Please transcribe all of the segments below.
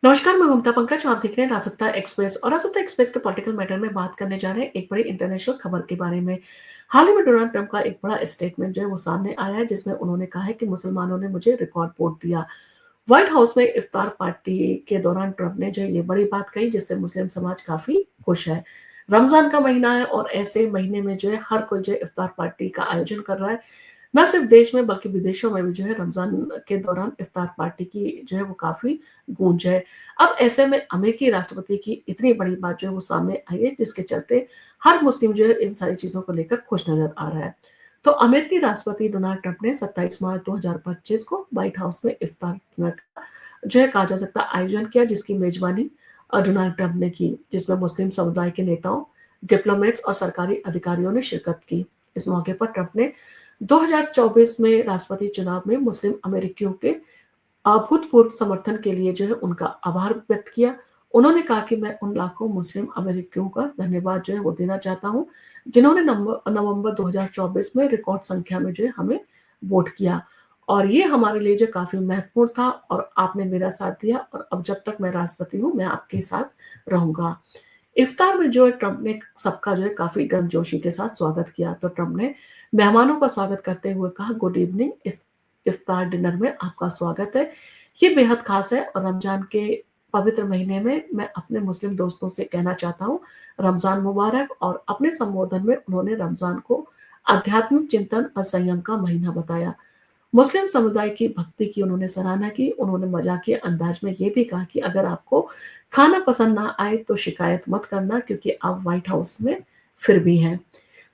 नमस्कार, मैं ममता पंकज। आप देख रहे हैं राजसत्ता एक्सप्रेस और राजसत्ता एक्सप्रेस के पॉलिटिकल मैटर में बात करने जा रहे हैं एक बड़ी इंटरनेशनल खबर के बारे में। हाल ही में डोनाल्ड ट्रंप का एक बड़ा स्टेटमेंट जो है वो सामने आया है, जिसमें उन्होंने कहा है कि मुसलमानों ने मुझे रिकॉर्ड वोट दिया। व्हाइट हाउस में इफ्तार पार्टी के दौरान ट्रंप ने जो ये बड़ी बात कही, जिससे मुस्लिम समाज काफी खुश है। रमजान का महीना है और ऐसे महीने में जो है हर कोई जो है इफ्तार पार्टी का आयोजन कर रहा है। ना सिर्फ देश में बल्कि विदेशों में भी जो है रमजान के दौरान इफ्तार पार्टी की जो है वो काफी गूंज है। अब ऐसे में अमेरिकी राष्ट्रपति की इतनी बड़ी बात जो है वो सामने आई है, जिसके चलते हर मुस्लिम जो है इन सारी चीजों को लेकर खुश नजर आ रहा है। तो अमेरिकी राष्ट्रपति डोनाल्ड ट्रंप ने 27 मार्च 2025 को व्हाइट हाउस में इफ्तार डिनर का जो है कहा जा सकता है आयोजन किया, जिसकी मेजबानी डोनाल्ड ट्रंप ने की, जिसमें मुस्लिम समुदाय के नेताओं, डिप्लोमेट्स और सरकारी अधिकारियों ने शिरकत की। इस मौके पर ट्रंप ने 2024 में राष्ट्रपति चुनाव में मुस्लिम अमेरिकियों के अभूतपूर्व समर्थन के लिए जो है उनका आभार व्यक्त किया। उन्होंने कहा कि मैं उन लाखों मुस्लिम अमेरिकियों का धन्यवाद जो है वो देना चाहता हूँ, जिन्होंने नवंबर 2024 में रिकॉर्ड संख्या में जो है हमें वोट किया, और ये हमारे लिए जो काफी महत्वपूर्ण था, और आपने मेरा साथ दिया, और अब जब तक मैं राष्ट्रपति हूँ मैं आपके साथ रहूंगा। इफ्तार में जो है ट्रंप ने सबका जो है काफी गर्मजोशी के साथ स्वागत किया। तो ट्रंप ने मेहमानों का स्वागत करते हुए कहा, गुड इवनिंग, इस इफ्तार डिनर में आपका स्वागत है। ये बेहद खास है और रमजान के पवित्र महीने में मैं अपने मुस्लिम दोस्तों से कहना चाहता हूँ, रमजान मुबारक। और अपने संबोधन में उन्होंने रमजान को आध्यात्मिक चिंतन और संयम का महीना बताया। मुस्लिम समुदाय की भक्ति की उन्होंने सराहना की। उन्होंने मजाकिया अंदाज में ये भी कहा कि अगर आपको खाना पसंद ना आए तो शिकायत मत करना, क्योंकि आप व्हाइट हाउस में फिर भी हैं।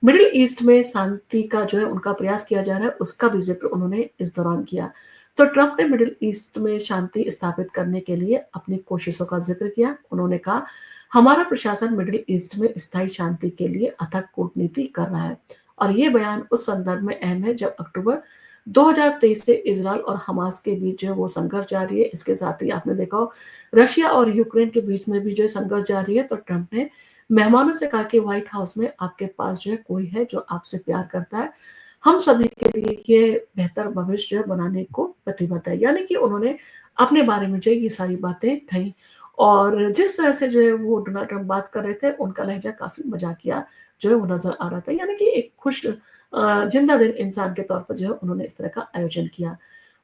मिडिल ईस्ट में शांति का जो है उनका प्रयास किया जा रहा है, उसका भी जिक्र उन्होंने इस दौरान किया। तो ट्रंप ने मिडिल ईस्ट में शांति स्थापित करने के लिए अपनी कोशिशों का जिक्र किया। उन्होंने कहा, हमारा प्रशासन मिडिल ईस्ट में स्थायी शांति के लिए अथक कूटनीति कर रहा है। और ये बयान उस संदर्भ में अहम है जब अक्टूबर 2023 से इजरायल और हमास के बीच जो है वो संघर्ष जारी है। इसके साथ ही आपने देखा हो रशिया और यूक्रेन के बीच में भी जो है संघर्ष जारी है। तो ट्रंप ने मेहमानों से कहा कि व्हाइट हाउस में आपके पास जो है कोई है जो आपसे प्यार करता है। हम सभी के लिए ये बेहतर भविष्य जो है बनाने को प्रतिबद्ध है। यानी कि उन्होंने अपने बारे में जो है ये सारी बातें कही, और जिस तरह से जो है वो डोनाल्ड ट्रंप बात कर रहे थे, उनका लहजा काफी मजाकिया जो है वो नजर आ रहा था। यानी कि एक खुश जिंदा दिल इंसान के तौर पर जो है उन्होंने इस तरह का आयोजन किया।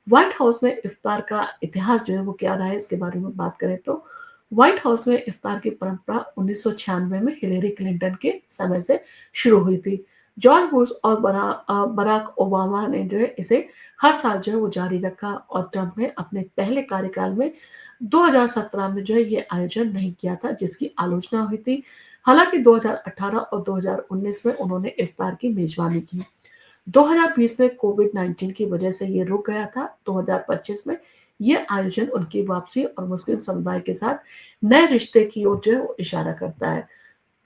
व्हाइट हाउस में इफ्तार का इतिहास जो है वो क्या रहा है, इसके बारे में बात करें तो व्हाइट हाउस में इफ्तार की परंपरा 1996 में हिलेरी क्लिंटन के समय से शुरू हुई थी। जॉर्ज बुश और बराक ओबामा ने जो है इसे हर साल जो है वो जारी रखा, और ट्रंप ने अपने पहले कार्यकाल में 2017 में जो है ये आयोजन नहीं किया था, जिसकी आलोचना हुई थी। हालांकि 2018 और 2019 में उन्होंने इफ्तार की मेजबानी की। 2020 में कोविड-19 की वजह से ये रुक गया था। 2025 में ये आयोजन उनकी वापसी और मुस्लिम समुदाय के साथ नए रिश्ते की ओर जो है वो इशारा करता है।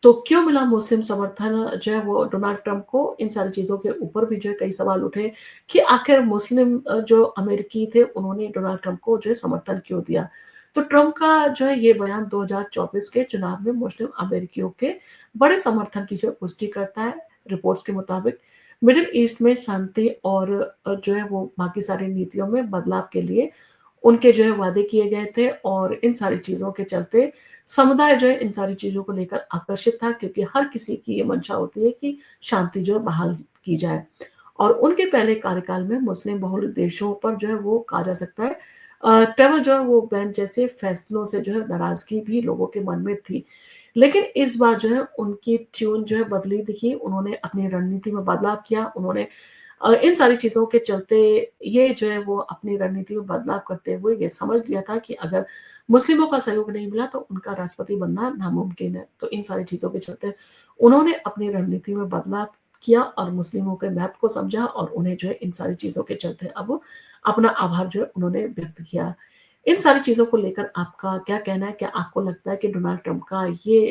तो क्यों मिला मुस्लिम समर्थन जो है वो डोनाल्ड ट्रंप को? इन सारी चीज़ों के ऊपर भी जो है कई सवाल उठे कि आखिर मुस्लिम जो अमेरिकी थे उन्होंने डोनाल्ड ट्रंप को जो है समर्थन क्यों दिया? तो ट्रंप का जो है ये बयान 2024 के चुनाव में मुस्लिम अमेरिकियों के बड़े समर्थन की जो है पुष्टि करता है। रिपोर्ट्स के मुताबिक मिडिल ईस्ट में शांति और जो है वो बाकी सारी नीतियों में बदलाव के लिए उनके जो है वादे किए गए थे, और इन सारी चीज़ों के चलते समुदाय जो है इन सारी चीज़ों को लेकर आकर्षित था, क्योंकि हर किसी की ये मंशा होती है कि शांति जो है बहाल की जाए। और उनके पहले कार्यकाल में मुस्लिम बहुल देशों पर जो है वो कहा जा सकता है ट्रैवल जो है वो बैन जैसे फैसलों से जो है नाराजगी भी लोगों के मन में थी। लेकिन इस बार जो है उनकी ट्यून जो है बदली दिखी। उन्होंने अपनी रणनीति में बदलाव किया। उन्होंने इन सारी चीज़ों के चलते ये जो है वो अपनी रणनीति में बदलाव करते हुए ये समझ लिया था कि अगर मुस्लिमों का सहयोग नहीं मिला तो उनका राष्ट्रपति बनना नामुमकिन है। तो इन सारी चीज़ों के चलते उन्होंने अपनी रणनीति में बदलाव किया और मुस्लिमों के महत्व को समझा, और उन्हें जो है इन सारी चीज़ों के चलते अब अपना आभार जो है उन्होंने व्यक्त किया। इन सारी चीज़ों को लेकर आपका क्या कहना है? क्या आपको लगता है कि डोनाल्ड ट्रंप का ये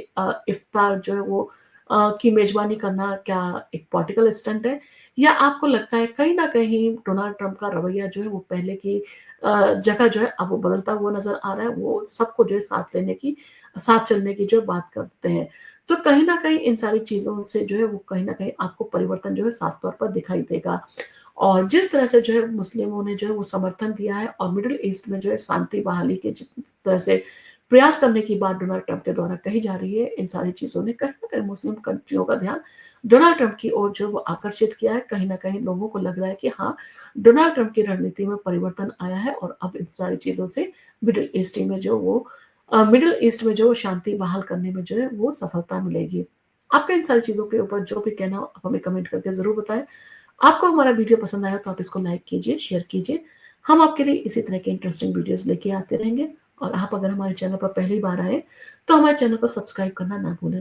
इफ्तार जो है वो की मेज़बानी करना क्या एक पॉलिटिकल स्टंट है? या आपको लगता है कहीं न कहीं डोनाल्ड ट्रंप का रवैया जो है वो पहले की जगह जो है अब वो बदलता हुआ नज़र आ रहा है, वो सबको जो है साथ चलने की जो बात करते हैं। तो कहीं न कहीं इन सारी चीज़ों से जो है वो कहीं न कहीं आपको परिवर्तन जो है साफ तौर पर दिखाई देगा। और जिस तरह से जो है मुस्लिमों ने जो है वो समर्थन दिया है और मिडल ईस्ट में जो है शांति बहाली के जिस तरह से प्रयास करने की बात डोनाल्ड ट्रंप के द्वारा कही जा रही है, इन सारी चीज़ों ने कहीं न कहीं मुस्लिम कंट्रियों का ध्यान डोनाल्ड ट्रंप की ओर जो है वो आकर्षित किया है। कहीं न कहीं लोगों को लग रहा है कि हाँ, डोनाल्ड ट्रंप की रणनीति में परिवर्तन आया है और अब इन सारी चीज़ों से मिडल ईस्ट में जो वो शांति बहाल करने में जो है वो सफलता मिलेगी। आपका इन सारी चीज़ों के ऊपर जो भी कहना हो आप हमें कमेंट करके ज़रूर बताएँ। आपको हमारा वीडियो पसंद आया तो आप इसको लाइक कीजिए, शेयर कीजिए। हम आपके लिए इसी तरह के इंटरेस्टिंग वीडियोज़ लेके आते रहेंगे और आप अगर हमारे चैनल पर पहली बार आए, तो हमारे चैनल को सब्सक्राइब करना ना भूलें।